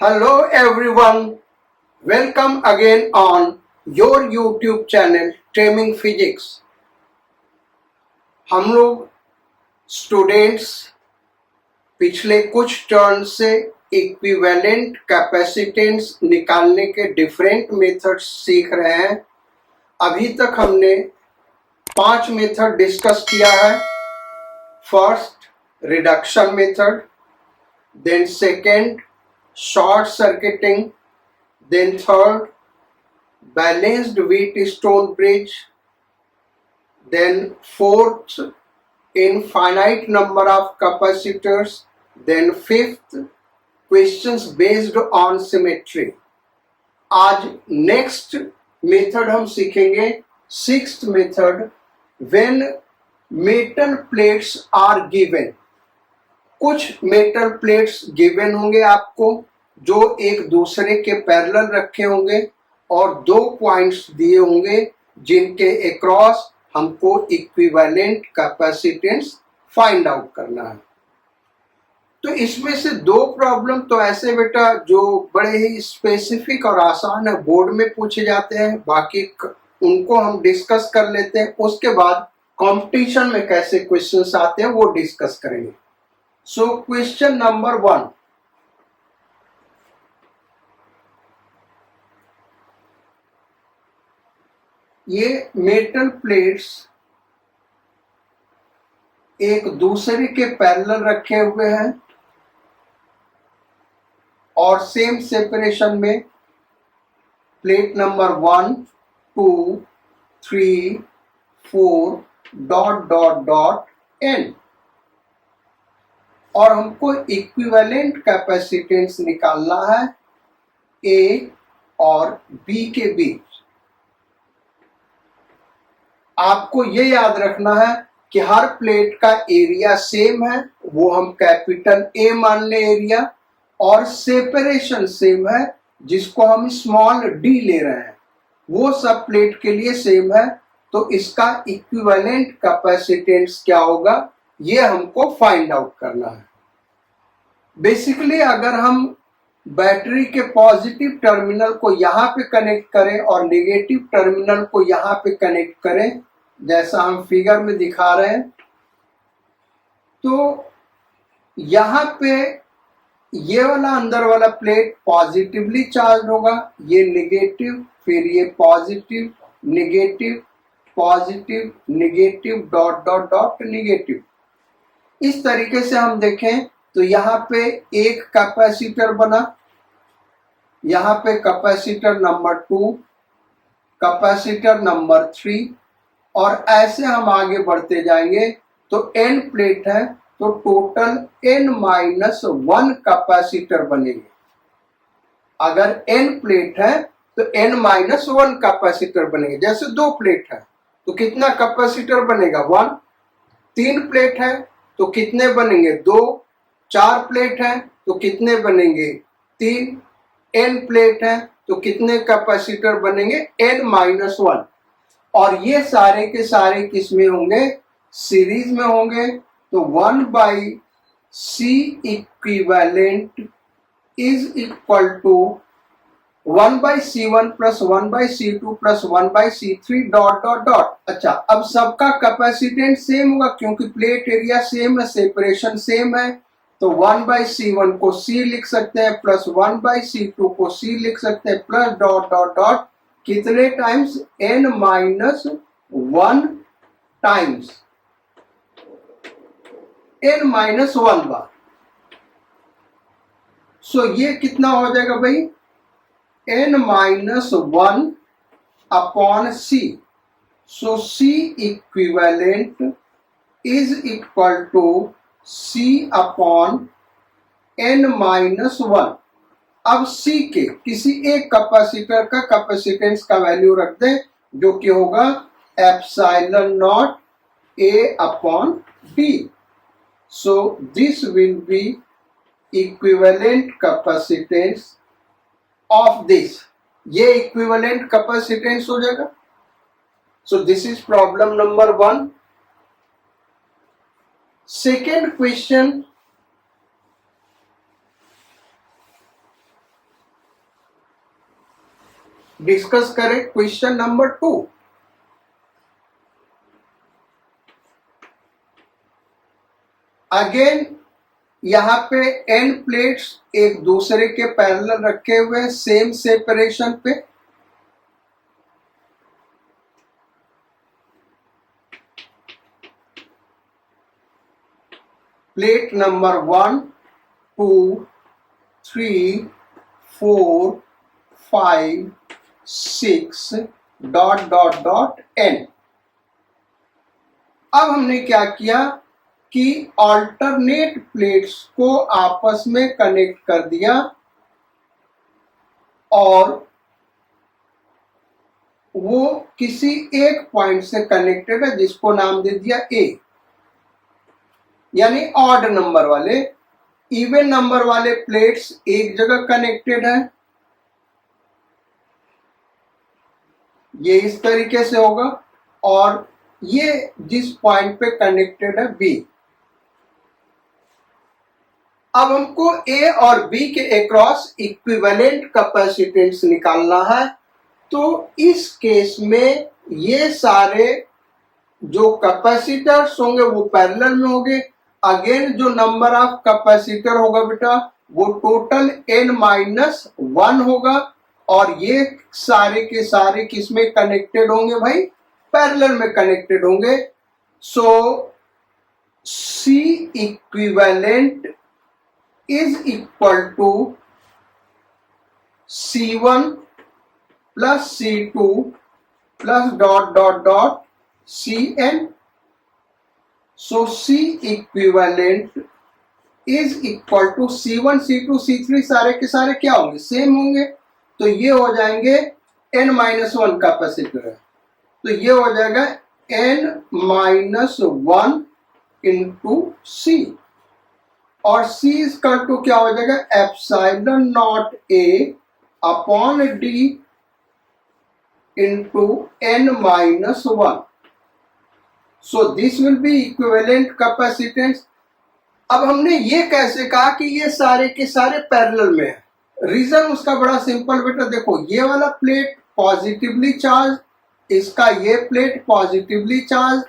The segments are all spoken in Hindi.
Hello everyone, welcome again on your YouTube channel Streaming Physics। हम लोग स्टूडेंट्स पिछले कुछ टर्न से इक्विवेलेंट कैपेसिटेंस निकालने के डिफरेंट मेथड्स सीख रहे हैं। अभी तक हमने 5 मेथड डिस्कस किया है। First reduction method, then second short circuiting, then third balanced Wheatstone bridge, then fourth infinite number of capacitors, then fifth questions based on symmetry। आज नेक्स्ट मेथड हम सीखेंगे sixth method, when metal plates are given. कुछ मेटल प्लेट्स गिवन होंगे आपको जो एक दूसरे के पैरेलल रखे होंगे और 2 पॉइंट्स दिए होंगे जिनके अक्रॉस हमको इक्विवेलेंट कैपेसिटेंस फाइंड आउट करना है। तो इसमें से 2 प्रॉब्लम तो ऐसे बेटा जो बड़े ही स्पेसिफिक और आसान है, बोर्ड में पूछे जाते हैं, बाकी उनको हम डिस्कस कर लेते हैं। उसके बाद कंपटीशन में कैसे क्वेश्चंस आते हैं वो डिस्कस करेंगे। So question number 1, ये मेटल प्लेट्स एक दूसरे के पैरेलल रखे हुए हैं और सेम सेपरेशन में plate number 1, 2, 3, 4 dot dot dot n, और हमको इक्विवेलेंट कैपेसिटेंस निकालना है ए और बी के बीच। आपको ये याद रखना है कि हर प्लेट का एरिया सेम है, वो हम कैपिटल ए मान ले एरिया, और सेपरेशन सेम है जिसको हम स्मॉल डी ले रहे हैं, वो सब प्लेट के लिए सेम है। तो इसका इक्विवेलेंट कैपेसिटेंस क्या होगा ये हमको फाइंड आउट करना है। बेसिकली अगर हम बैटरी के पॉजिटिव टर्मिनल को यहाँ पे कनेक्ट करें और नेगेटिव टर्मिनल को यहाँ पे कनेक्ट करें, जैसा हम फिगर में दिखा रहे हैं, तो यहाँ पे ये वाला अंदर वाला प्लेट पॉजिटिवली चार्ज होगा, ये नेगेटिव, फिर ये positive negative positive negative dot dot dot negative. इस तरीके से हम देखें तो यहाँ पे एक कैपेसिटर बना, यहाँ पे कैपेसिटर नंबर 2, कैपेसिटर नंबर 3, और ऐसे हम आगे बढ़ते जाएंगे तो n प्लेट है तो टोटल n-1 कैपेसिटर बनेंगे। अगर n प्लेट है तो n-1 कैपेसिटर बनेंगे। जैसे 2 प्लेट है तो कितना कैपेसिटर बनेगा 1, 3 प्लेट है तो कितने बनेंगे 2, 4 प्लेट है तो कितने बनेंगे 3, n प्लेट है तो कितने कैपेसिटर बनेंगे n-1। और ये सारे के सारे किस में होंगे, सीरीज में होंगे। तो 1/c equivalent is equal to 1/c1 plus 1/c2 plus 1/c3 dot dot dot. अच्छा, अब सबका कैपेसिटेंस सेम होगा क्योंकि प्लेट एरिया सेम है, सेपरेशन सेम है। तो 1/c1 को c लिख सकते हैं, प्लस 1/c2 को c लिख सकते हैं, प्लस डॉट डॉट डॉट कितने टाइम्स n-1 टाइम्स n-1 बार। सो ये कितना हो जाएगा भाई n-1 upon c। So c equivalent is equal to c upon n-1। अब c के किसी एक कैपेसिटर का कैपेसिटेंस का वैल्यू रख दें जो कि होगा epsilon not a upon b। So this will B equivalent capacitance of this. ये इक्विवेलेंट कैपेसिटेंस हो जाएगा। So this is problem number 1। Second question, discuss करें क्वेश्चन नंबर 2। अगेन यहाँ पे n प्लेट्स एक दूसरे के पैरेलल रखे हुए सेम सेपरेशन पे। Plate number 1, 2, 3, 4, 5, 6 dot dot dot n। अब हमने क्या किया कि ऑल्टरनेट प्लेट्स को आपस में कनेक्ट कर दिया और वो किसी एक पॉइंट से कनेक्टेड है जिसको नाम दे दिया A, यानी ऑड नंबर वाले। इवन नंबर वाले प्लेट्स एक जगह कनेक्टेड है, ये इस तरीके से होगा, और ये जिस पॉइंट पे कनेक्टेड है B। अब हमको A और B के अक्रॉस इक्विवेलेंट कैपेसिटेंस निकालना है। तो इस केस में ये सारे जो कैपेसिटर्स होंगे वो पैरेलल में होंगे। अगेन जो नंबर ऑफ कैपेसिटर होगा बेटा वो टोटल n-1 होगा, और ये सारे के सारे किसमें कनेक्टेड होंगे भाई? पैरेलल में कनेक्टेड होंगे। So C equivalent is equal to C1 plus C2 plus dot dot dot Cn। So C equivalent is equal to C1, C2, C3 सारे के सारे क्या होंगे? सेम होंगे। तो ये हो जाएंगे n-1 कैपेसिटर है, तो ये हो जाएगा n-1 इंटू C, और C इक्वल टू क्या हो जाएगा? Epsilon not A upon D into n-1। So this will B equivalent capacitance. अब हमने ये कैसे कहा कि ये सारे के सारे पैरेलल में है? रीजन उसका बड़ा सिंपल बेटा, देखो ये वाला प्लेट पॉजिटिवली चार्ज, इसका ये प्लेट पॉजिटिवली चार्ज,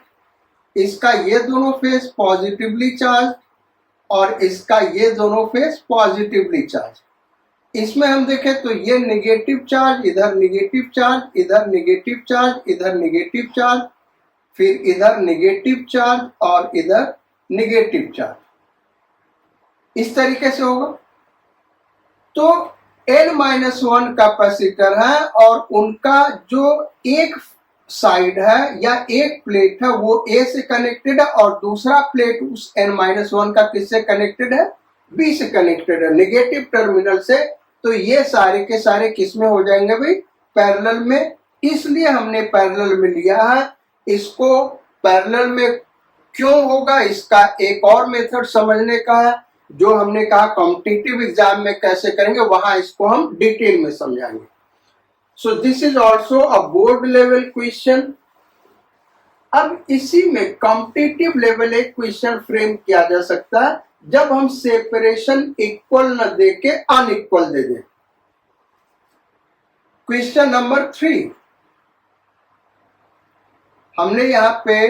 इसका ये दोनों फेस पॉजिटिवली चार्ज, और इसका ये दोनों फेस पॉजिटिवली चार्ज। इसमें हम देखें तो ये नेगेटिव चार्ज, इधर नेगेटिव चार्ज, इधर नेगेटिव चार्ज, इधर नेगेटिव चार्ज, फिर इधर नेगेटिव चार्ज और इधर नेगेटिव चार्ज, इस तरीके से होगा। तो n-1 कैपेसिटर है और उनका जो एक साइड है या एक प्लेट है वो A से कनेक्टेड है, और दूसरा प्लेट उस n-1 का किससे कनेक्टेड है? B से कनेक्टेड है, नेगेटिव टर्मिनल से। तो ये सारे के सारे किसमें हो जाएंगे भाई? पैरेलल में। इसलिए हमने पैरेलल में लिया है। इसको पैरेलल में क्यों होगा इसका एक और मेथड समझने का है, जो हमने कहा कॉम्पिटिटिव एग्जाम में कैसे करेंगे, वहां इसको हम डिटेल में समझाएंगे। So this is also a board level question. अब इसी में कॉम्पिटिटिव लेवल एक क्वेश्चन फ्रेम किया जा सकता है जब हम सेपरेशन इक्वल न दे के अनइक्वल दे दें। क्वेश्चन नंबर 3, हमने यहां पे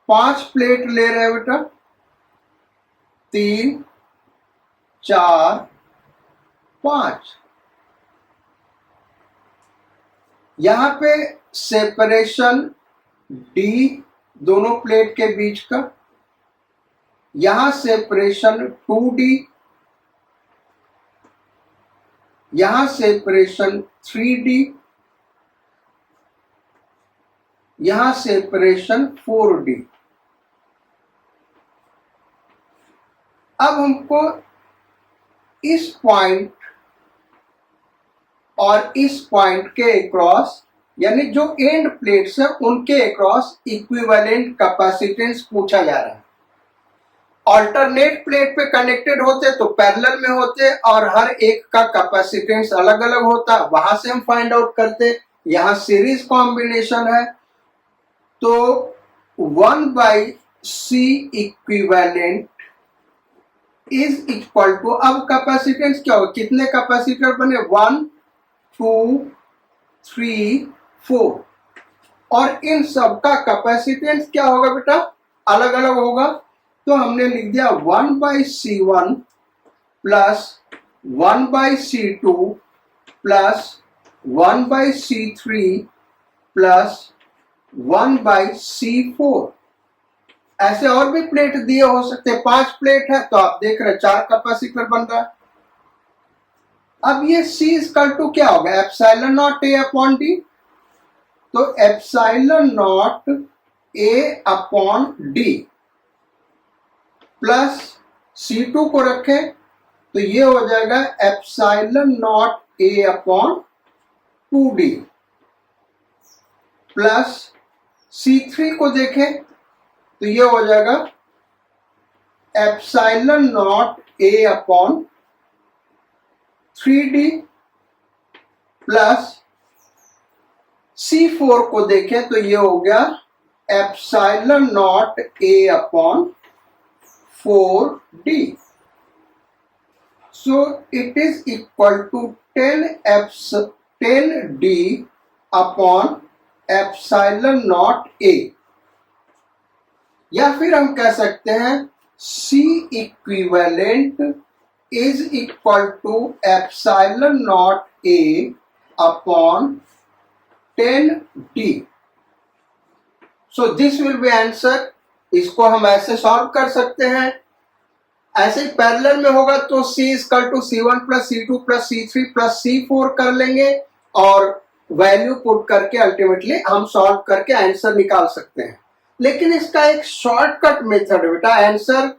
5 प्लेट ले रहे हैं बेटा, 3, 4, 5। यहां पे सेपरेशन D दोनों प्लेट के बीच का, यहां सेपरेशन 2D, यहां सेपरेशन 3D, यहां सेपरेशन 4D। अब हमको इस पॉइंट और इस पॉइंट के अक्रॉस, यानी जो एंड प्लेट्स है उनके अक्रॉस इक्विवेलेंट कैपेसिटेंस पूछा जा रहा है। ऑल्टरनेट प्लेट पे कनेक्टेड होते तो पैरेलल में होते और हर एक का कैपेसिटेंस अलग अलग होता, वहां से हम फाइंड आउट करते। यहां सीरीज कॉम्बिनेशन है, तो 1/C equivalent is equal to, अब कैपेसिटेंस क्या होगा? कितने कैपेसिटर बने? 1 2, 3, 4 और इन सब का कैपेसिटेंस क्या होगा बेटा, अलग अलग होगा। तो हमने लिख दिया 1/C1 plus 1/C2 plus 1/C3 plus 1/C4। ऐसे और भी प्लेट दिए हो सकते हैं, 5 प्लेट है तो आप देख रहे 4 कैपेसिटर बन रहा है। अब ये C इक्वल टू क्या होगा, epsilon not A upon D। तो epsilon not A upon D plus C2 को रखें तो ये हो जाएगा epsilon not A upon 2D plus C3 को देखें तो ये हो जाएगा epsilon not A upon 3D plus C4 को देखें तो ये हो गया epsilon not A upon 4D। So it is equal to 10D upon epsilon not A। या फिर हम कह सकते हैं C equivalent is equal to epsilon not A upon 10D। So this will be answer. इसको हम ऐसे सॉल्व कर सकते हैं। ऐसे ही पैरेलल में होगा तो C equal to C1 plus C2 plus C3 plus C4 कर लेंगे और वैल्यू पुट करके अल्टीमेटली हम सॉल्व करके आंसर निकाल सकते हैं। लेकिन इसका एक शॉर्टकट मेथड है बेटा। Answer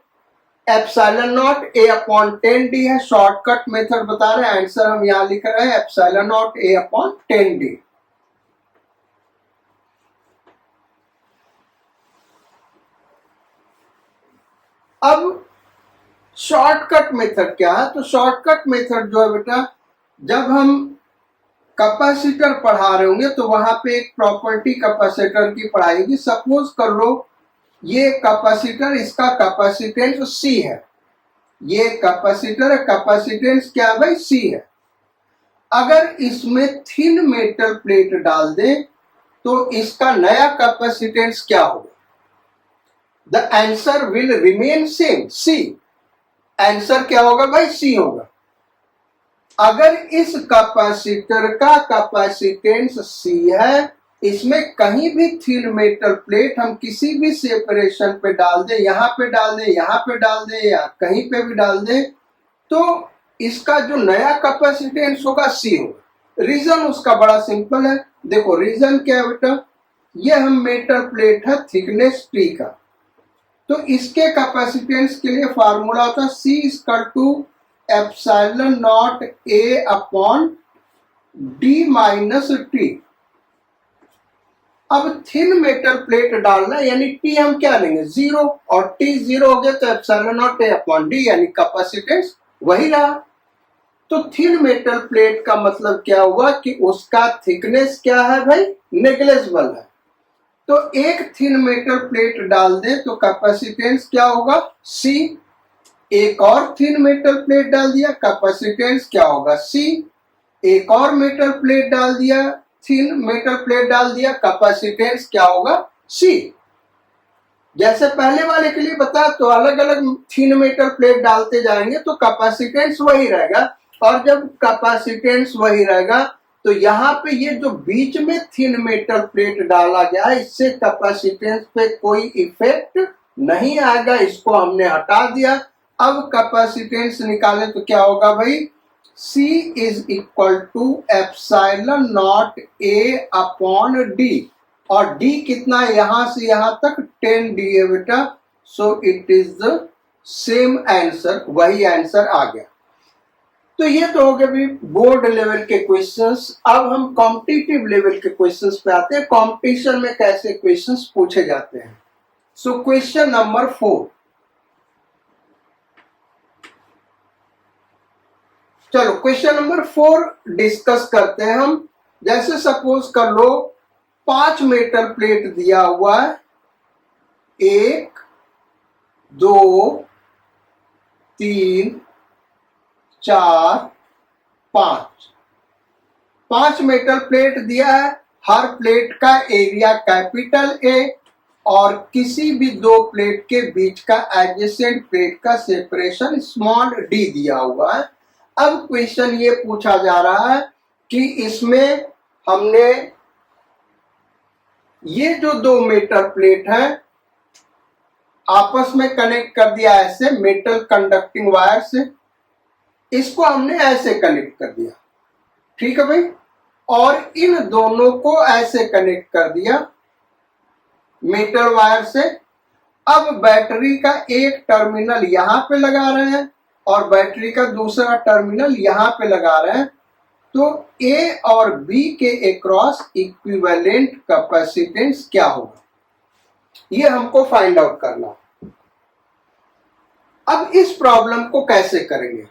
epsilon not A upon 10D है, शॉर्टकट मेथड बता रहे हैं। आंसर हम यहां लिख रहे हैं epsilon not A upon 10D। अब शॉर्टकट मेथड क्या है, तो शॉर्टकट मेथड जो है बेटा, जब हम कैपेसिटर पढ़ा रहे होंगे तो वहां पे एक प्रॉपर्टी कैपेसिटर की पढ़ाई होगी। सपोज कर लो ये कैपेसिटर, इसका कैपेसिटेंस C है, ये कैपेसिटर है, कैपेसिटेंस क्या है भाई, C है। अगर इसमें थिन मेटल प्लेट डाल दें तो इसका नया कैपेसिटेंस क्या होगा, the answer will remain same, C। Answer क्या होगा भाई, C होगा। अगर इस कैपेसिटर का कैपेसिटेंस C है, इसमें कहीं भी थिन मेटल प्लेट हम किसी भी सेपरेशन पे डाल दें, यहां पे डाल दें, यहां पे डाल दें या कहीं पे भी डाल दें, तो इसका जो नया कैपेसिटेंस होगा C होगा। रीजन उसका बड़ा सिंपल है। देखो रीजन क्या है बेटा, ये हम मेटल प्लेट है थिकनेस T का, तो इसके कैपेसिटेंस के लिए फार्मूला होता है C equal to epsilon not A upon D minus T। अब थिन मेटल प्लेट डालना यानी T हम क्या लेंगे, 0, और T 0 हो गया तो epsilon not A upon D यानी कैपेसिटेंस वही रहा। तो थिन मेटल प्लेट का मतलब क्या हुआ कि उसका थिकनेस क्या है भाई, नेग्लेजिबल है। तो एक थिन मेटल प्लेट डाल दे तो कैपेसिटेंस क्या होगा, C। एक और थिन मेटल प्लेट डाल दिया, कैपेसिटेंस क्या होगा, C। एक और मेटल प्लेट डाल दिया, थिन मेटल प्लेट डाल दिया, कैपेसिटेंस क्या होगा, C। जैसे पहले वाले के लिए बता, तो अलग अलग थिन मेटल प्लेट डालते जाएंगे तो कैपेसिटेंस वही रहेगा। और जब कैपेसिटेंस वही रहेगा तो यहाँ पे ये जो बीच में थिन मेटल प्लेट डाला गया है, इससे कैपेसिटेंस पे कोई इफेक्ट नहीं आएगा, इसको हमने हटा दिया। अब कैपेसिटेंस निकालें तो क्या होगा भाई, C is equal to epsilon not A upon D, और D कितना है, यहां से यहां तक 10D है बेटा। So it is the same answer, वही आंसर आ गया। तो ये तो हो गए भी बोर्ड लेवल के क्वेश्चंस। अब हम कॉम्पिटिटिव लेवल के क्वेश्चंस पे आते हैं, कंपटीशन में कैसे क्वेश्चंस पूछे जाते हैं। सो क्वेश्चन नंबर 4, चलो क्वेश्चन नंबर 4 डिस्कस करते हैं हम। जैसे सपोज कर लो 5 मेटल प्लेट दिया हुआ है, 1 2 3 4 5। 5 मेटल प्लेट दिया है, हर प्लेट का एरिया कैपिटल ए और किसी भी दो प्लेट के बीच का एडजेसेंट प्लेट का सेपरेशन स्मॉल डी दिया हुआ है। अब क्वेश्चन ये पूछा जा रहा है कि इसमें हमने ये जो दो मेटल प्लेट है आपस में कनेक्ट कर दिया ऐसे मेटल कंडक्टिंग वायर से, इसको हमने ऐसे कनेक्ट कर दिया, ठीक है भाई, और इन दोनों को ऐसे कनेक्ट कर दिया मेटल वायर से। अब बैटरी का एक टर्मिनल यहां पे लगा रहे हैं और बैटरी का दूसरा टर्मिनल यहां पे लगा रहे हैं, तो ए और बी के अक्रॉस इक्विवेलेंट कैपेसिटेंस क्या होगा, ये हमको फाइंड आउट करना। अब इस प्रॉब्लम को कैसे करेंगे,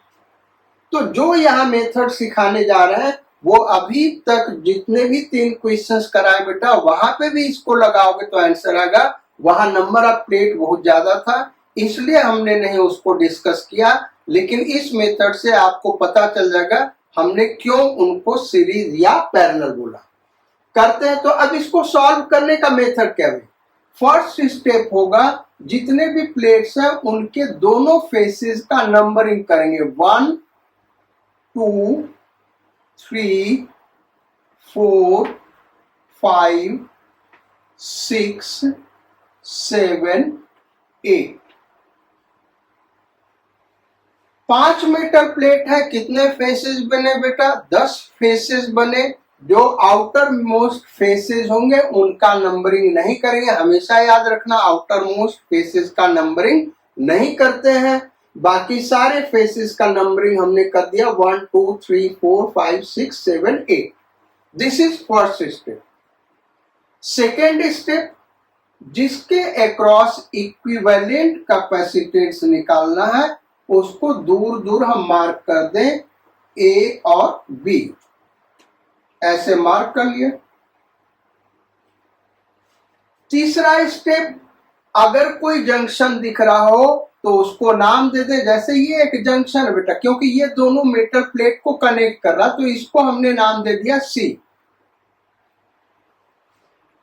तो जो यहां मेथड सिखाने जा रहे हैं वो अभी तक जितने भी 3 क्वेश्चंस कराए बेटा वहां पे भी इसको लगाओगे तो आंसर आएगा। वहां नंबर ऑफ प्लेट बहुत ज्यादा था इसलिए हमने नहीं उसको डिस्कस किया, लेकिन इस मेथड से आपको पता चल जाएगा हमने क्यों उनको सीरीज या पैरेलल बोला। करते हैं, तो अब इसको सॉल्व करने का मेथड क्या है। फर्स्ट स्टेप होगा जितने भी प्लेट्स हैं उनके दोनों फेसेस का नंबरिंग करेंगे, 1 2 3 4 5 6 7 8। 5 मेटल प्लेट है, कितने फेसेस बने बेटा, 10 फेसेस बने। जो आउटर मोस्ट फेसेस होंगे उनका नंबरिंग नहीं करेंगे, हमेशा याद रखना आउटर मोस्ट फेसेस का नंबरिंग नहीं करते हैं। बाकी सारे फेसेस का नंबरिंग हमने कर दिया 1 2 3 4 5 6 7 8। This is first step. Second step, जिसके अक्रॉस इक्विवेलेंट कैपेसिटेंस निकालना है उसको दूर दूर हम मार्क कर दें ए और बी, ऐसे मार्क कर लिए। तीसरा स्टेप, अगर कोई जंक्शन दिख रहा हो तो उसको नाम दे दे, जैसे ये एक जंक्शन है बेटा क्योंकि ये दोनों मेटल प्लेट को कनेक्ट कर रहा तो इसको हमने नाम दे दिया सी।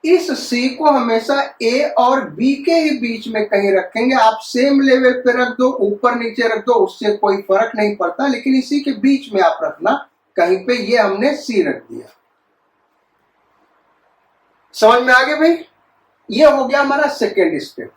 इस सी को हमेशा ए और बी के ही बीच में कहीं रखेंगे, आप सेम लेवल पे रख दो ऊपर नीचे रख दो उससे कोई फर्क नहीं पड़ता, लेकिन इसी के बीच में आप रखना कहीं पे, ये हमने सी रख दिया। समझ में आ गया भाई, ये हो गया हमारा सेकेंड स्टेप।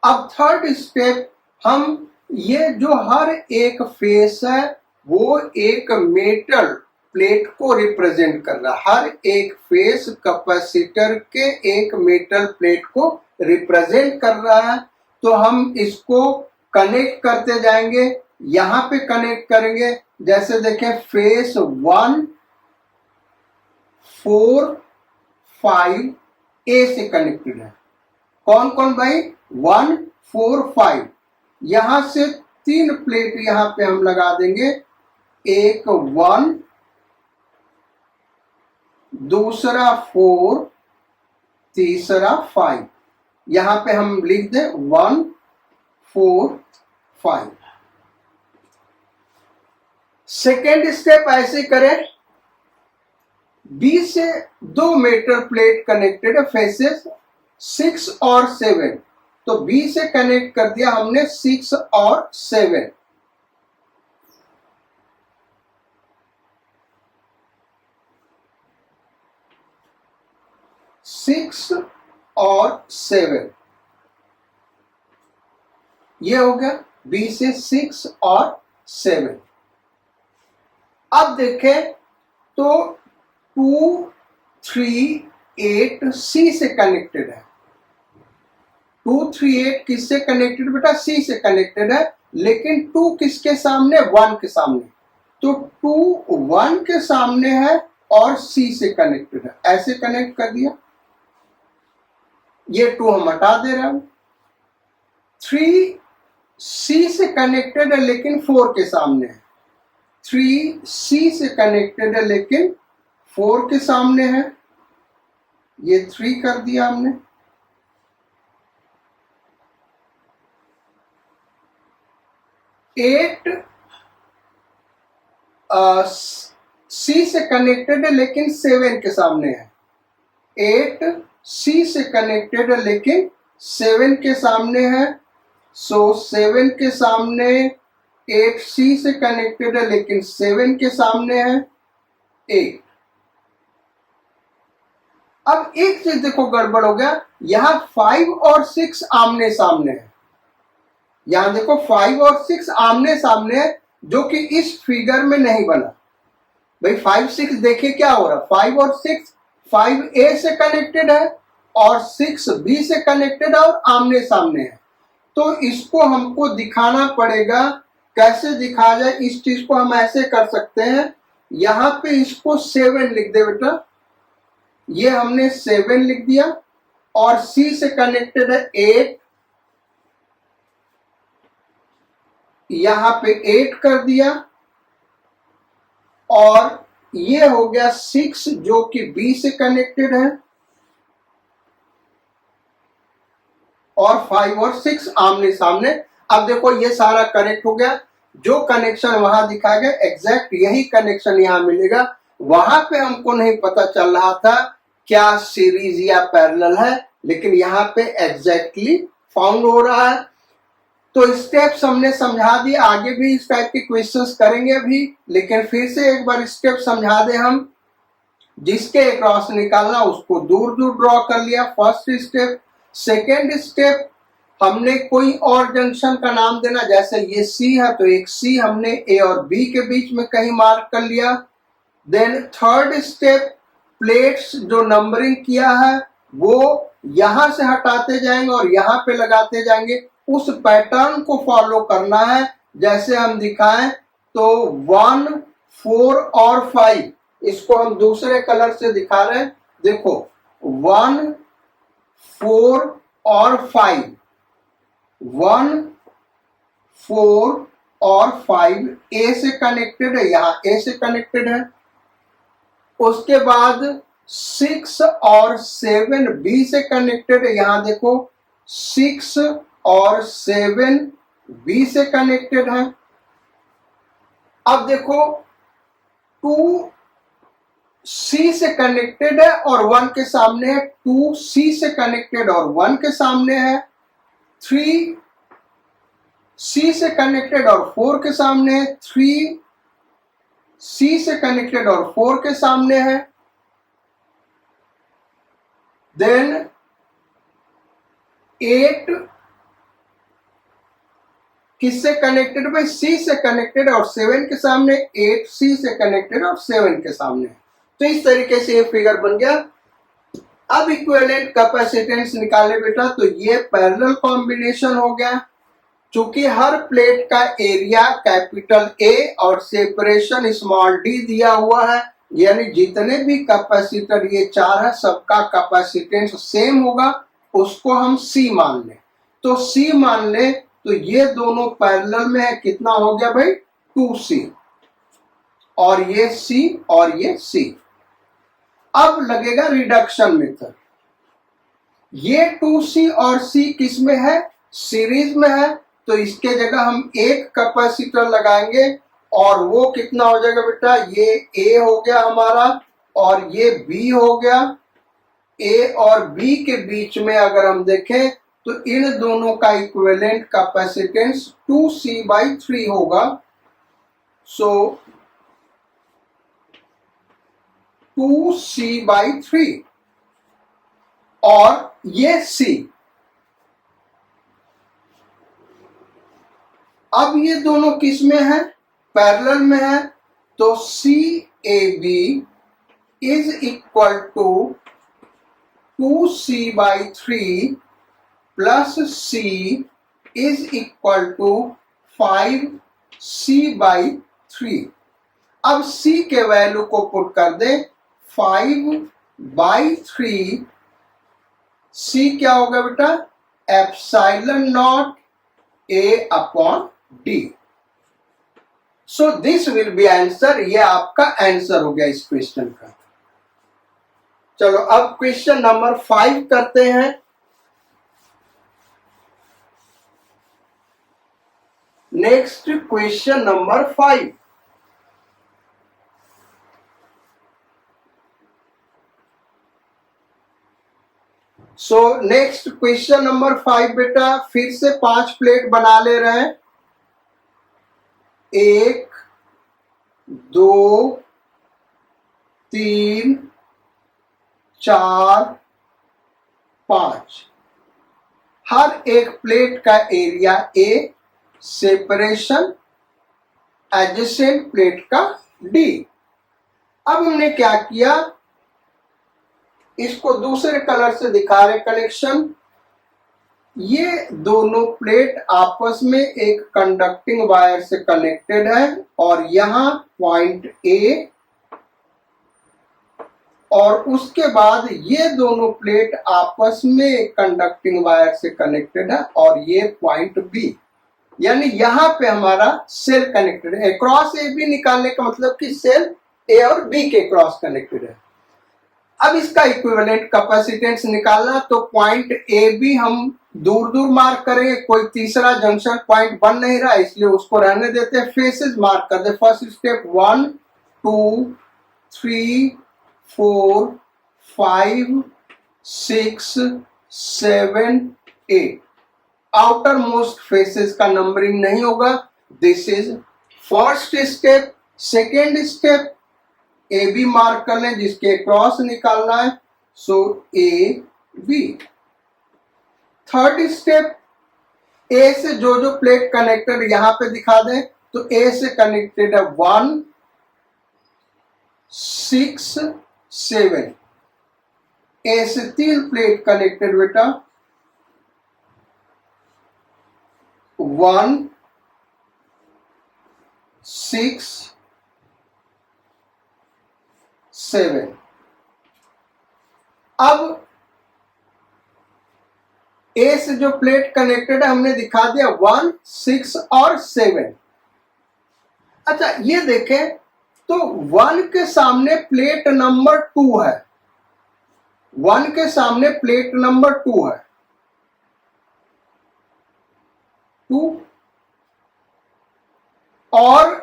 अब थर्ड स्टेप, हम ये जो हर एक फेस है वो एक मेटल प्लेट को रिप्रेजेंट कर रहा है, हर एक फेस कैपेसिटर के एक मेटल प्लेट को रिप्रेजेंट कर रहा है, तो हम इसको कनेक्ट करते जाएंगे, यहां पे कनेक्ट करेंगे। जैसे देखें फेस 1 4 5 ए से कनेक्टेड है, कौन कौन भाई 1 4 5, यहां से 3 प्लेट यहां पे हम लगा देंगे, एक 1 दूसरा 4 तीसरा 5, यहां पे हम लिख दें 1 4 5। सेकेंड स्टेप ऐसे करें, बी से दो मेटल प्लेट कनेक्टेड है फेसेस 6 और 7, तो बी से कनेक्ट कर दिया हमने 6 और 7। सिक्स और 7, ये हो गया बी से 6 और 7। अब देखें तो 2 3 8 सी से कनेक्टेड है, 2 3 8 किससे कनेक्टेड बेटा, सी से कनेक्टेड है, लेकिन 2 किसके सामने, 1 के सामने, तो 2 1 के सामने है और सी से कनेक्टेड है, ऐसे कनेक्ट कर दिया। ये 2 हम हटा दे रहे हैं। 3 सी से कनेक्टेड है लेकिन 4 के सामने है, 3 सी से कनेक्टेड है लेकिन 4 के सामने है, ये 3 कर दिया हमने। 8 सी से कनेक्टेड है लेकिन 7 के सामने है, 8 सी से कनेक्टेड है लेकिन 7 के सामने है, सो 7 के सामने 8 सी से कनेक्टेड है लेकिन 7 के सामने है 8। अब एक चीज देखो गड़बड़ हो गया, यहां 5 और 6 आमने सामने है, यहां देखो 5 और 6 आमने सामने है जो कि इस फिगर में नहीं बना। भाई 5 6 देखिए क्या हो रहा, 5 और 6, 5 ए से कनेक्टेड है और 6 बी से कनेक्टेड है और आमने सामने है। तो इसको हमको दिखाना पड़ेगा, कैसे दिखाया जाए इस चीज को, हम ऐसे कर सकते हैं, यहां पे इसको 7 लिख दे बेटा, ये हमने 7 लिख दिया और सी से कनेक्टेड है 8, यहां पे 8 कर दिया और ये हो गया 6 जो कि बी से कनेक्टेड है और 5 और 6 आमने सामने। अब देखो ये सारा कनेक्ट हो गया, जो कनेक्शन वहां दिखाया गया एग्जैक्ट यही कनेक्शन यहां मिलेगा। वहां पे हमको नहीं पता चल रहा था क्या सीरीज या पैरेलल है, लेकिन यहाँ पे एग्जैक्टली फाउंड हो रहा है। तो स्टेप्स हमने समझा दिए, आगे भी इस टाइप के क्वेश्चंस करेंगे अभी, लेकिन फिर से एक बार स्टेप समझा दे हम। जिसके अक्रॉस निकालना उसको दूर दूर ड्रॉ कर लिया, फर्स्ट स्टेप। सेकेंड स्टेप, हमने कोई और जंक्शन का नाम देना, जैसे ये सी है तो एक सी हमने ए और बी के बीच में कहीं मार्क कर लिया। देन थर्ड स्टेप, प्लेट्स जो नंबरिंग किया है वो यहां से हटाते जाएंगे और यहां पे लगाते जाएंगे, उस पैटर्न को फॉलो करना है जैसे हम दिखाएं। तो 1 4 और 5, इसको हम दूसरे कलर से दिखा रहे हैं, देखो 1 4 और 5, 1 4 और 5 ए से कनेक्टेड है, यहां ए से कनेक्टेड है। उसके बाद 6 और 7 बी से कनेक्टेड है, यहां देखो 6 और 7 बी से कनेक्टेड है। अब देखो 2 सी से कनेक्टेड है और 1 के सामने है, 2 सी से कनेक्टेड और 1 के सामने है, 3 सी से कनेक्टेड और 4 के सामने है, 3 सी से कनेक्टेड और 4 के सामने है। देन 8 किससे कनेक्टेड, भाई सी से कनेक्टेड और 7 के सामने, 8 सी से कनेक्टेड और 7 के सामने। तो इस तरीके से ये फिगर बन गया। अब इक्विवेलेंट कैपेसिटेंस निकाले बेटा, तो ये पैरेलल कॉम्बिनेशन हो गया। चूंकि हर प्लेट का एरिया कैपिटल ए और सेपरेशन स्मॉल डी दिया हुआ है, यानी जितने भी कैपेसिटर ये 4 है सबका कैपेसिटेंस सेम होगा, उसको हम सी मान लें। तो सी मान ले तो ये दोनों पैरेलल में है, कितना हो गया भाई 2C, और ये C और ये C। अब लगेगा रिडक्शन मेथड। ये 2C और C किस में है, सीरीज में है, तो इसके जगह हम एक कैपेसिटर लगाएंगे और वो कितना हो जाएगा बेटा, ये A हो गया हमारा और ये B हो गया। A और B के बीच में अगर हम देखें तो इन दोनों का इक्विवेलेंट कैपेसिटेंस 2C/3 होगा। सो 2C/3 और ये C। अब ये दोनों किस में है, पैरेलल में है, तो CAB is equal to 2C/3 plus C is equal to 5C/3। अब C के वैल्यू को पुट कर दे, 5/3 C क्या होगा बेटा, epsilon not A/D। So this will be answer, ये आपका आंसर हो गया इस क्वेश्चन का। चलो अब क्वेश्चन नंबर 5 करते हैं। Next question number 5, so next question number 5 बेटा, फिर से 5 प्लेट बना ले रहे हैं। 1 2 3 4 5। हर एक प्लेट का area A, separation adjacent plate का D। अब हमने क्या किया, इसको दूसरे कलर से दिखा रहे कनेक्शन। ये दोनों प्लेट आपस में एक कंडक्टिंग वायर से कनेक्टेड है और यहां पॉइंट A, और उसके बाद ये दोनों प्लेट आपस में एक कंडक्टिंग वायर से कनेक्टेड है और ये पॉइंट B, यानी यहां पे हमारा सेल कनेक्टेड है। क्रॉस ए बी निकालने का मतलब कि सेल ए और बी के क्रॉस कनेक्टेड है। अब इसका इक्विवेलेंट कैपेसिटेंस निकालना, तो पॉइंट ए बी हम दूर दूर मार्क करेंगे, कोई तीसरा जंक्शन पॉइंट बन नहीं रहा इसलिए उसको रहने देते हैं। फेसेस मार्क कर दे। First step 1 2 3 4 5 6 7 8। Outermost faces का नंबरिंग नहीं होगा। This is first step. Second step A B mark कर लें जिसके क्रॉस निकालना है, so A B. Third step, A से जो जो प्लेट कनेक्टेड यहां पे दिखा दें, तो ए से कनेक्टेड है 1 6 7। ए से 3 प्लेट कनेक्टेड बेटा, 1 6 7। अब ए से जो प्लेट कनेक्टेड है हमने दिखा दिया 1 6 और 7। अच्छा ये देखें तो 1 के सामने प्लेट नंबर 2 है, 1 के सामने प्लेट नंबर 2 है, 2 और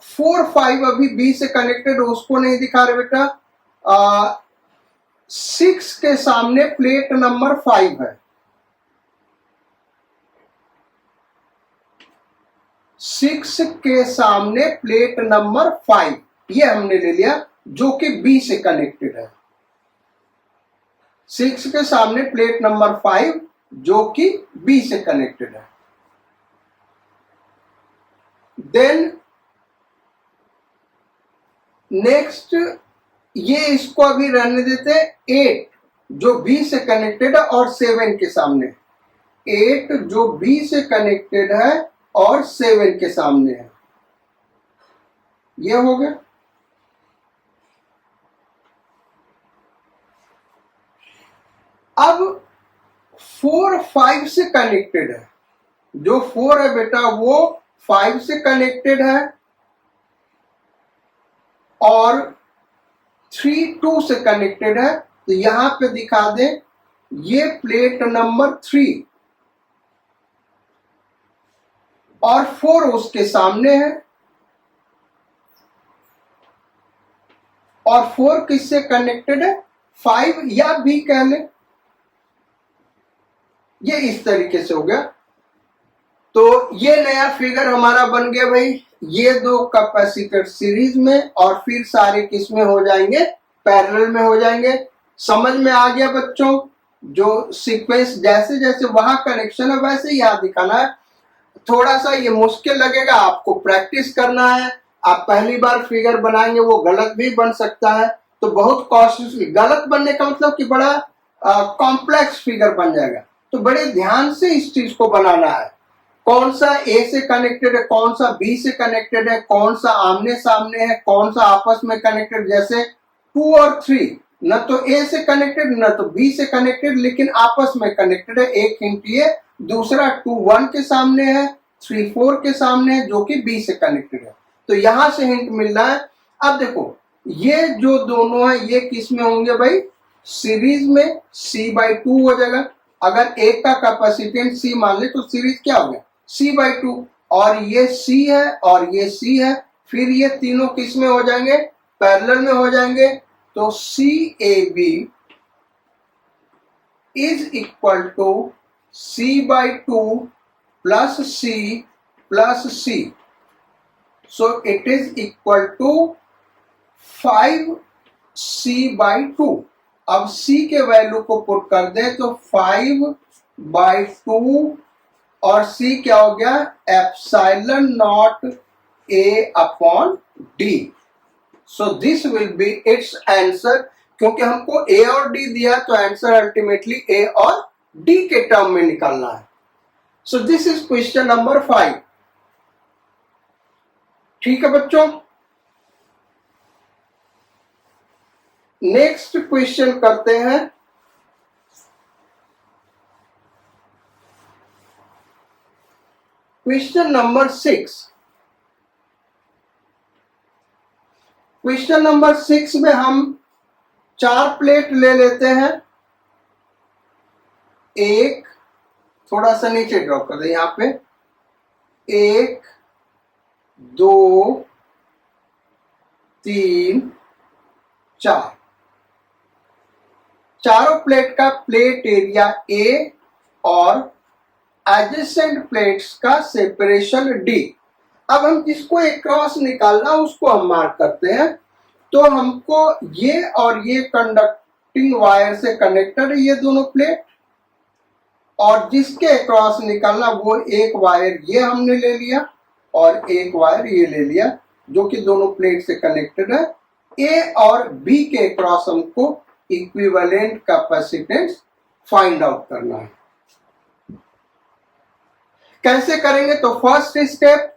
4 5 अभी बी से कनेक्टेड, उसको नहीं दिखा रहे बेटा। 6 के सामने प्लेट नंबर 5 है, 6 के सामने प्लेट नंबर 5 ये हमने ले लिया जो कि बी से कनेक्टेड है। 6 के सामने प्लेट नंबर 5 जो कि बी से कनेक्टेड है। देन नेक्स्ट ये इसको अभी रहने देते हैं 8 जो बी से कनेक्टेड है और 7 के सामने, 8 जो बी से कनेक्टेड है और 7 के सामने है, ये हो गया। अब 4 5 से कनेक्टेड है, जो 4 है बेटा वो 5 से कनेक्टेड है और 3 2 से कनेक्टेड है, तो यहां पे दिखा दें ये प्लेट नंबर 3 और 4 उसके सामने है और 4 किससे कनेक्टेड है, 5 या बी कह लें। ये इस तरीके से हो गया। तो ये नया फिगर हमारा बन गया भाई, ये दो कैपेसिटर सीरीज में और फिर सारे किस में हो जाएंगे, पैरेलल में हो जाएंगे। समझ में आ गया बच्चों, जो सीक्वेंस जैसे जैसे वहां कनेक्शन है वैसे ही यहां दिखाना है। थोड़ा सा ये मुश्किल लगेगा, आपको प्रैक्टिस करना है। आप पहली बार फिगर बनाएंगे वो गलत भी बन सकता है, तो बहुत कॉन्शियसली, गलत बनने का मतलब कि बड़ा कॉम्प्लेक्स फिगर बन जाएगा, तो बड़े ध्यान से इस चीज को बनाना है। कौन सा ए से कनेक्टेड है, कौन सा बी से कनेक्टेड है, कौन सा आमने सामने है, कौन सा आपस में कनेक्टेड। जैसे 2 और 3 न तो ए से कनेक्टेड न तो बी से कनेक्टेड, लेकिन आपस में कनेक्टेड है। एक हिंट ये, दूसरा 2 1 के सामने है, 3 4 के सामने है जो कि बी से कनेक्टेड है, तो यहां से हिंट मिल रहा है। अब देखो ये जो दोनों है ये किस में होंगे भाई, सीरीज में, C/2 हो जाएगा। अगर एक का कैपेसिटेंस C मान ले तो सीरीज क्या हो गया, C/2, और ये C है और ये C है, फिर ये तीनों किस में हो जाएंगे, पैरेलल में हो जाएंगे। तो CAB is equal to C/2 plus C. So it is equal to 5C/2. अब C के वैल्यू को पुट कर दे तो 5/2 और C क्या हो गया, epsilon not A upon D. So this will be its answer. क्योंकि हमको A और D दिया तो आंसर अल्टीमेटली A और D के टर्म में निकालना है. So this is question number 5. ठीक है बच्चों. नेक्स्ट क्वेश्चन करते हैं. Question number 6. क्वेश्चन नंबर 6 में हम 4 प्लेट ले लेते हैं. एक, थोड़ा सा नीचे ड्रॉ कर दे यहां पे. 1 2 3 4. चारों प्लेट का प्लेट एरिया A और एडजेसेंट प्लेट्स का सेपरेशन D. अब हम जिसको एक क्रॉस निकालना उसको हम मार्क करते हैं. तो हमको ये और ये कंडक्टिंग वायर से कनेक्टेड है ये दोनों प्लेट, और जिसके क्रॉस निकालना वो एक वायर ये हमने ले लिया और एक वायर ये ले लिया जो कि दोनों प्लेट से कनेक्टेड है. ए और बी के क्रॉस हमको इक्विवेलेंट कैपेसिटेंस फाइंड आउट करना है. कैसे करेंगे, तो फर्स्ट स्टेप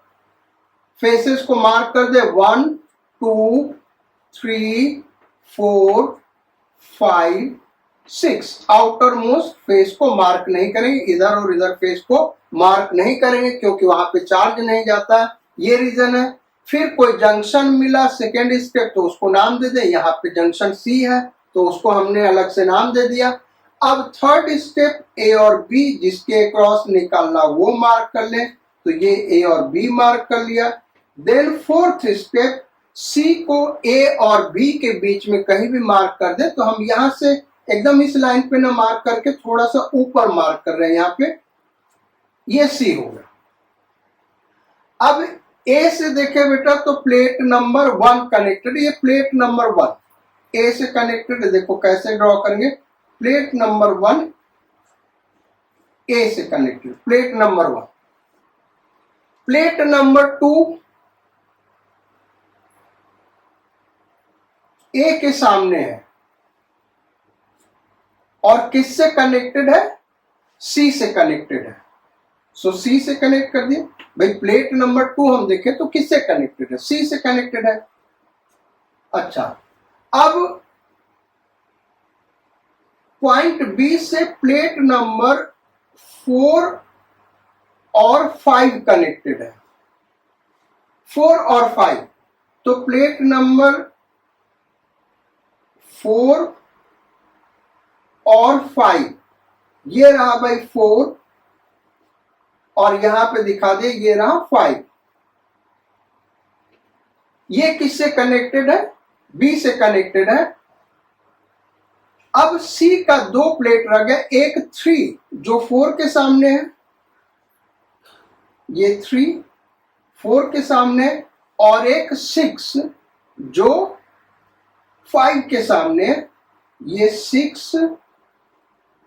फेसेस को मार्क कर दे. 1 2 3 4 5 6. आउटर मोस्ट फेस को मार्क नहीं करेंगे, इधर और इधर फेस को मार्क नहीं करेंगे क्योंकि वहां पे चार्ज नहीं जाता, ये रीजन है. फिर कोई जंक्शन मिला सेकेंड स्टेप तो उसको नाम दे दे. यहाँ पे जंक्शन सी है तो उसको हमने अलग से नाम दे दिया. अब थर्ड स्टेप ए और बी जिसके क्रॉस निकालना वो मार्क कर ले, तो ये ए और बी मार्क कर लिया. देन फोर्थ स्टेप सी को ए और बी के बीच में कहीं भी मार्क कर दे. तो हम यहाँ से एकदम इस लाइन पे ना मार्क करके थोड़ा सा ऊपर मार्क कर रहे हैं, यहाँ पे ये सी हो गया. अब ए से देखे बेटा तो प्लेट नंबर 1 कनेक्टेड, ये प्लेट नंबर 1 ए से कनेक्टेड है. देखो कैसे ड्रॉ करेंगे. प्लेट नंबर 1 ए से connected, plate number 1. Plate number 2 ए के सामने है और किससे कनेक्टेड है, सी से कनेक्टेड है. सो सी से कनेक्ट कर दिए. भाई प्लेट नंबर 2 हम देखें तो किससे कनेक्टेड है, सी से कनेक्टेड है. अच्छा, अब पॉइंट बी से प्लेट नंबर 4 और 5 कनेक्टेड है. 4 और 5, तो प्लेट नंबर 4 और 5 ये रहा भाई 4 और यहां पे दिखा दे ये रहा 5. ये किससे कनेक्टेड है, बी से कनेक्टेड है. अब सी का 2 प्लेट रह गया. एक 3 जो 4 के सामने है, ये 3 4 के सामने, और एक 6 जो 5 के सामने है, ये 6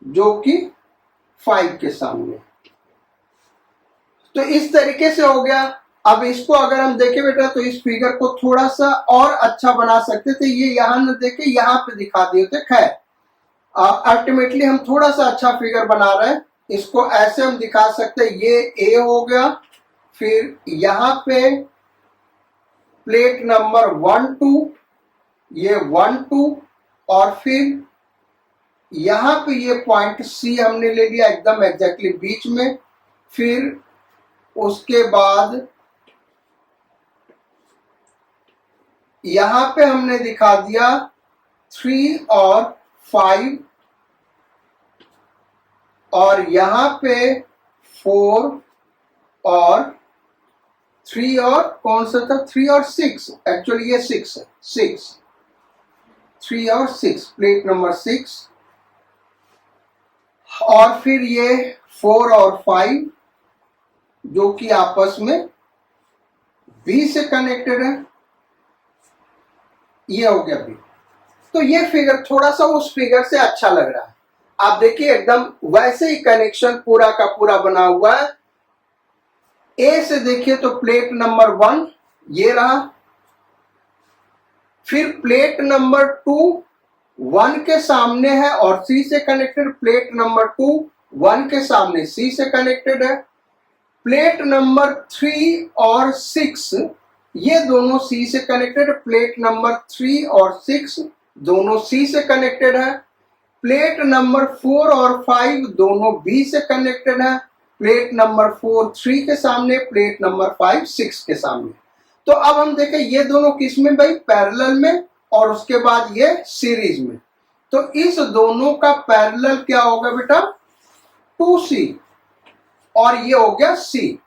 जो कि 5 के सामने. तो इस तरीके से हो गया. अब इसको अगर हम देखें बेटा तो इस फिगर को थोड़ा सा और अच्छा बना सकते थे. ये यहां न देखे यहां पे दिखा दिए थे. खैर अल्टीमेटली हम थोड़ा सा अच्छा फिगर बना रहे हैं. इसको ऐसे हम दिखा सकते हैं. ये ए हो गया, फिर यहां पे प्लेट नंबर 1 2, ये 1 2, और फिर यहां पे ये पॉइंट सी हमने ले लिया एकदम एग्जैक्टली बीच में. फिर उसके बाद यहां पे हमने दिखा दिया 3 और 5, और यहां पे 4 और 3 और कौन सा था, 3 और 6. एक्चुअली ये 6 है, 6 3 और 6 प्लेट नंबर 6. और फिर ये 4 और 5 जो कि आपस में B से कनेक्टेड है, ये हो गया B। तो ये फिगर थोड़ा सा उस फिगर से अच्छा लग रहा है। आप देखिए एकदम वैसे ही कनेक्शन पूरा का पूरा बना हुआ है। ए से देखिए तो प्लेट नंबर 1 ये रहा, फिर प्लेट नंबर 2 1 के सामने है और C से कनेक्टेड, प्लेट नंबर 2 1 के सामने C से कनेक्टेड है, प्लेट नंबर 3 और 6 ये दोनों C से कनेक्टेड, प्लेट नंबर 3 और 6 दोनों C से कनेक्टेड है, प्लेट नंबर 4 और 5 दोनों B से कनेक्टेड है, प्लेट नंबर 4 3 के सामने, प्लेट नंबर 5 6 के सामने। तो अब हम देखें ये दोनों किस में भाई, पैरेलल में, और उसके बाद ये सीरीज में। तो इस दोनों का पैरेलल क्या होगा बेटा, 2C, और ये हो गया C।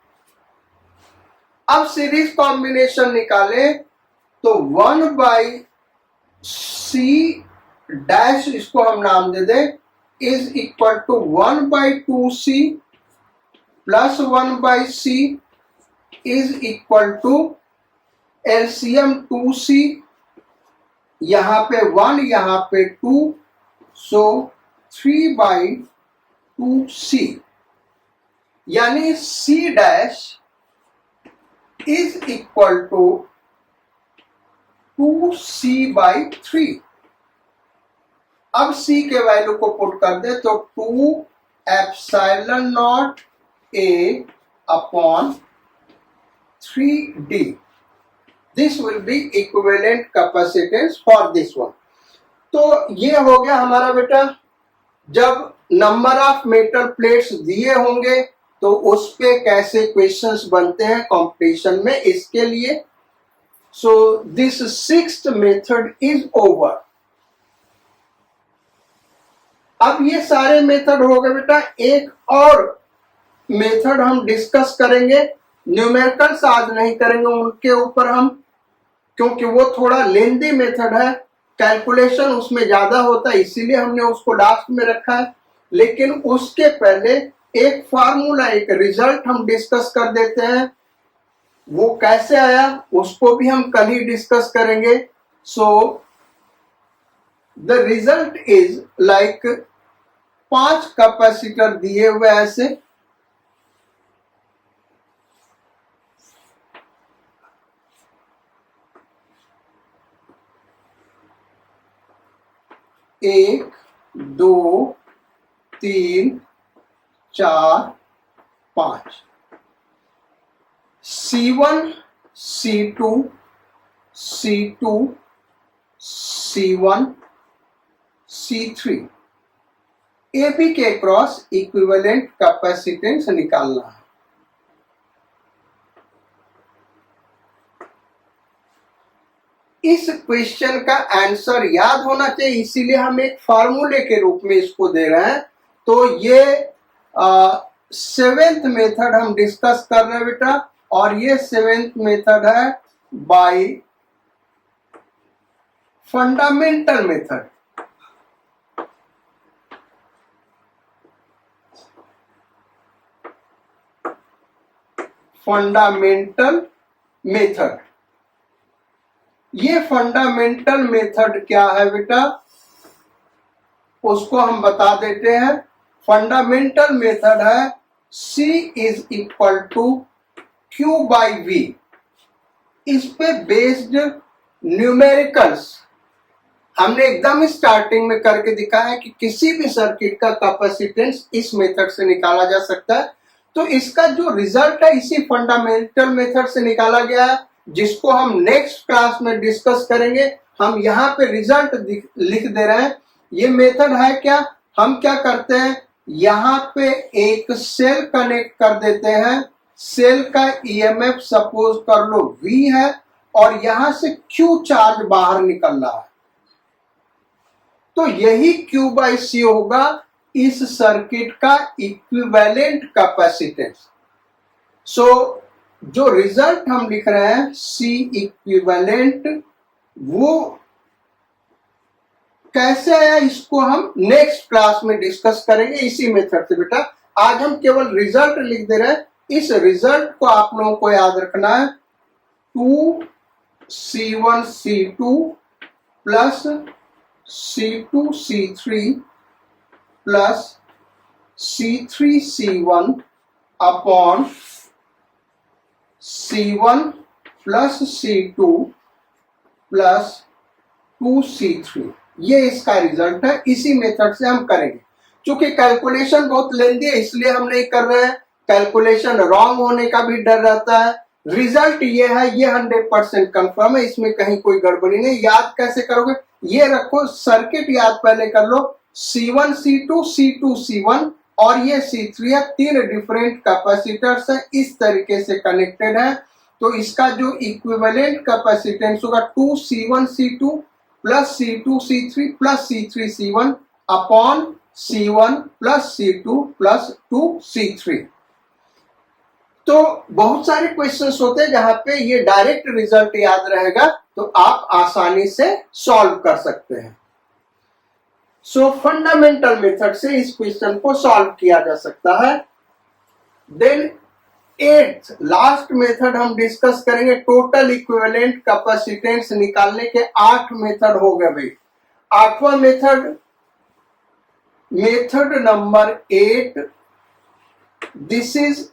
अब सीरीज कॉम्बिनेशन निकाले तो 1/C डैश, इसको हम नाम दे दें, is equal to 1/2C plus 1/C is equal to LCM 2C, यहां पे 1 यहां पे 2, सो 3/2C, यानी C dash is equal to 2C/3। अब C के वैल्यू को पुट कर दे तो 2 epsilon not A upon 3D, this will B equivalent capacitance for this one. तो ये हो गया हमारा बेटा, जब नंबर ऑफ मेटल प्लेट्स दिए होंगे तो उस पे कैसे क्वेश्चंस बनते हैं कंपटीशन में, इसके लिए। So this 6th method is over. अब ये सारे मेथड हो गए बेटा, एक और मेथड हम डिस्कस करेंगे, न्यूमेरिकल्स आज नहीं करेंगे उनके ऊपर हम, क्योंकि वो थोड़ा लेंदी मेथड है, कैलकुलेशन उसमें ज्यादा होता है, इसीलिए हमने उसको लास्ट में रखा है। लेकिन उसके पहले एक फार्मूला, एक रिजल्ट हम डिस्कस कर देते हैं, वो कैसे आया उसको भी हम कल ही डिस्कस करेंगे। So the result is like 5 capacitor दिए हुए ऐसे, एक 2 3 4 5, C1 C2 C2 C1 C3 AB के क्रॉस इक्विवेलेंट कैपेसिटेंस निकालना है। इस क्वेश्चन का आंसर याद होना चाहिए, इसीलिए हम एक फार्मूले के रूप में इसको दे रहे हैं। तो ये 7th मेथड हम डिस्कस कर रहे हैं बेटा, और ये 7th मेथड है by fundamental method. Fundamental method, ये फंडामेंटल मेथड क्या है बेटा, उसको हम बता देते हैं। फंडामेंटल मेथड है C is equal to Q/V। इस पे बेस्ड न्यूमेरिकल्स हमने एकदम स्टार्टिंग में करके दिखाया है कि किसी भी सर्किट का कैपेसिटेंस इस मेथड से निकाला जा सकता है। तो इसका जो रिजल्ट है इसी फंडामेंटल मेथड से निकाला गया है, जिसको हम नेक्स्ट क्लास में डिस्कस करेंगे। हम यहाँ पे रिजल्ट लिख दे रहे हैं। ये मेथड है क्या, हम क्या करते हैं, यहाँ पे एक सेल कनेक्ट कर देते हैं, सेल का ईएमएफ सपोज कर लो V है, और यहां से Q चार्ज बाहर निकल रहा है, तो यही Q/C होगा इस सर्किट का इक्विवेलेंट कैपेसिटेंस। सो जो रिजल्ट हम लिख रहे हैं C इक्विवेलेंट, वो कैसे आया इसको हम नेक्स्ट क्लास में डिस्कस करेंगे इसी मेथड से बेटा। आज हम केवल रिजल्ट लिख दे रहे हैं। इस रिजल्ट को आप लोगों को याद रखना है, 2C1C2 plus C2C3 plus C3C1 upon C1 plus C2 plus 2C3, ये इसका रिजल्ट है। इसी मेथड से हम करेंगे। क्योंकि कैलकुलेशन बहुत लेंदी है इसलिए हम नहीं कर रहे हैं, कैलकुलेशन रॉन्ग होने का भी डर रहता है। रिजल्ट ये है, ये 100% कंफर्म है, इसमें कहीं कोई गड़बड़ी नहीं। याद कैसे करोगे, ये रखो, सर्किट याद पहले कर लो, C1 C2 C2 C1 और ये C3 है, तीन डिफरेंट कैपेसिटर्स है, इस तरीके से कनेक्टेड है। तो इसका जो इक्विवेलेंट कैपेसिटेंस होगा 2C1 C2 plus C2 C3 plus C3 C1 upon C1 plus C2 plus 2C3। तो बहुत सारे क्वेश्चंस होते हैं जहां पे ये डायरेक्ट रिजल्ट याद रहेगा तो आप आसानी से सॉल्व कर सकते हैं। सो फंडामेंटल मेथड से इस क्वेश्चन को सॉल्व किया जा सकता है। देन 8th लास्ट मेथड हम डिस्कस करेंगे, टोटल इक्विवेलेंट कैपेसिटेंस निकालने के 8 मेथड हो गए भाई। 8वां method, method number 8, this is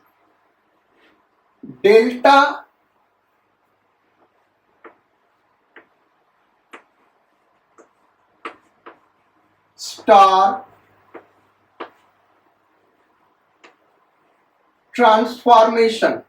delta star transformation.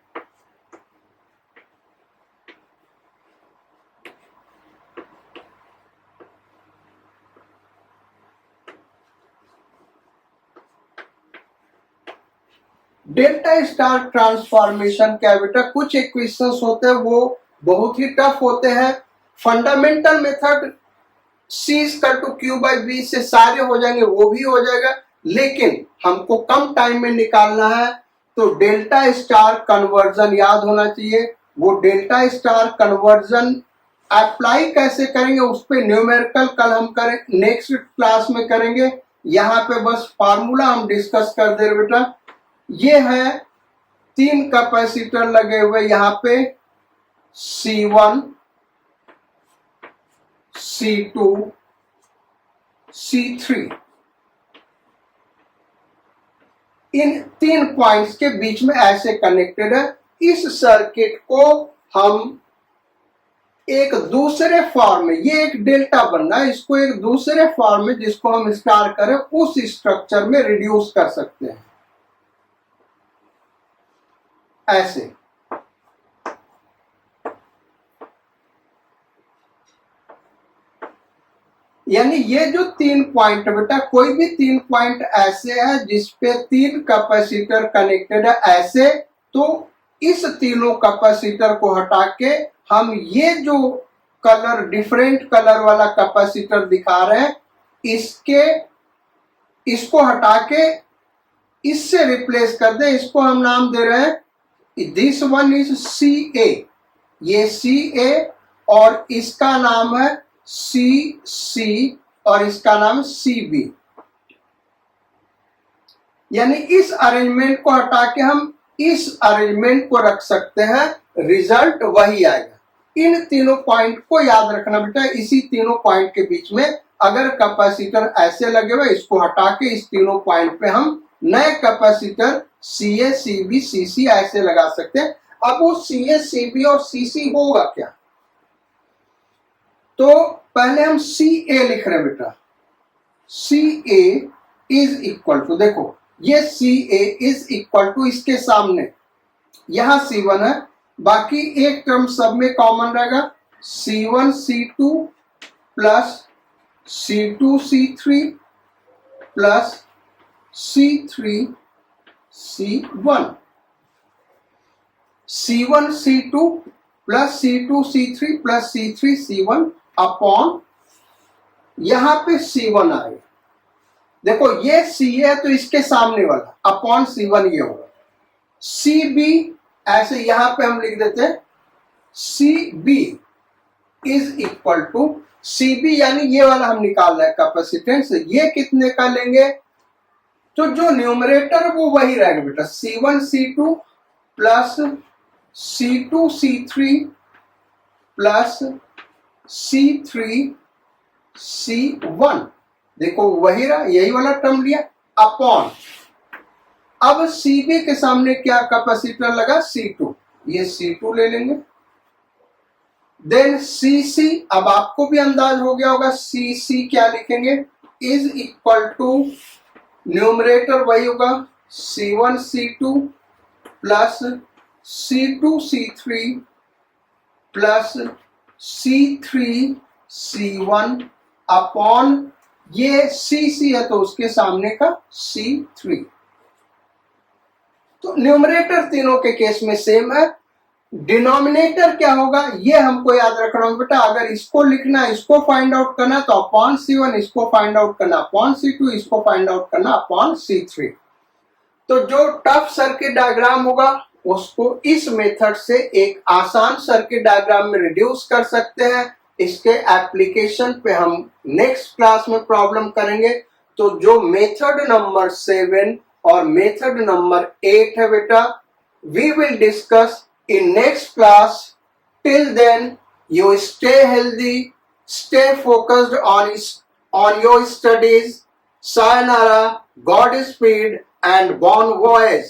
Delta star transformation क्या है बेटा, कुछ इक्वेशंस होते हैं वो बहुत ही टफ होते हैं। फंडामेंटल मेथड C/Q/B से सारे हो जाएंगे, वो भी हो जाएगा, लेकिन हमको कम टाइम में निकालना है तो डेल्टा स्टार कन्वर्जन याद होना चाहिए। वो डेल्टा स्टार कन्वर्जन अप्लाई कैसे करेंगे उस पे न्यूमेरिकल कल हम करें, नेक्स्ट क्लास में करेंगे। यहाँ पे बस फार्मूला हम डिस्कस कर दे रहे बेटा। ये है 3 कैपेसिटर लगे हुए यहाँ पे, C1 C2 C3। इन 3 पॉइंट्स के बीच में ऐसे कनेक्टेड है। इस सर्किट को हम एक दूसरे फॉर्म में, ये एक डेल्टा बन रहा है, इसको एक दूसरे फॉर्म में जिसको हम स्टार करें उस स्ट्रक्चर में रिड्यूस कर सकते हैं ऐसे। यानी ये जो 3 पॉइंट बेटा, कोई भी 3 पॉइंट ऐसे है जिसपे 3 कैपेसिटर कनेक्टेड है ऐसे, तो इस तीनों कैपेसिटर को हटा के हम ये जो कलर, डिफरेंट कलर वाला कैपेसिटर दिखा रहे हैं, इसको हटा के इससे रिप्लेस कर दे। इसको हम नाम दे रहे हैं, दिस वन इज CA, ये CA और इसका नाम है CC और इसका नाम CB। यानी इस अरेंजमेंट को हटा के हम इस अरेंजमेंट को रख सकते हैं, रिजल्ट वही आएगा। इन तीनों पॉइंट को याद रखना बेटा। इसी तीनों पॉइंट के बीच में अगर कैपेसिटर ऐसे लगे हुए, इसको हटा के इस तीनों पॉइंट पे हम नए कैपेसिटर CA CB CC ऐसे लगा सकते हैं। अब वो CA CB और CC होगा क्या, तो पहले हम CA लिख रहे हैं बेटा। CA इज इक्वल टू, देखो ये CA इज इक्वल टू, इसके सामने यहां C1 है, बाकी एक टर्म सब में कॉमन रहेगा, C1 C2 plus C2 C3 plus C3 C1। C1 C2 plus C2 C3 plus C3 C1 upon यहां पे C1 आएगा। देखो ये CA है तो इसके सामने वाला अपॉन C1 ये होगा। CB ऐसे यहां पे हम लिख देते हैं, CB is equal to, Cb यानी ये वाला हम निकाल रहे हैं कैपेसिटेंस, ये कितने का लेंगे, तो जो न्यूमरेटर वो वही रहेगा बेटा, C1 C2 plus C2 C3 plus C3 C1, देखो वही रहा, यही वाला टर्म लिया, अपॉन, अब Cb के सामने क्या कैपेसिटर लगा, C2, ये C2 ले लेंगे, देन Cc, अब आपको भी अंदाज हो गया होगा Cc क्या लिखेंगे, इज इक्वल टू न्यूमरेटर वही होगा C1 C2 plus C2 C3 plus C3 C1 upon, ये Cc है तो उसके सामने का C3। तो न्यूमरेटर तीनों के केस में सेम है, डिनोमिनेटर क्या होगा ये हमको याद रखना होगा बेटा, अगर इसको लिखना है, इसको फाइंड आउट करना तो अपॉन C1, इसको फाइंड आउट करना अपॉन C2, इसको फाइंड आउट करना अपॉन C3। तो जो टफ सर्किट डायग्राम होगा उसको इस मेथड से एक आसान सर्किट डायग्राम में रिड्यूस कर सकते हैं। इसके एप्लीकेशन पे हम नेक्स्ट क्लास में प्रॉब्लम करेंगे। तो जो मेथड नंबर 7 और मेथड नंबर 8 है बेटा, we will discuss in next class. Till then, you stay healthy, stay focused on your studies. Sayonara, Godspeed, and bon voyage.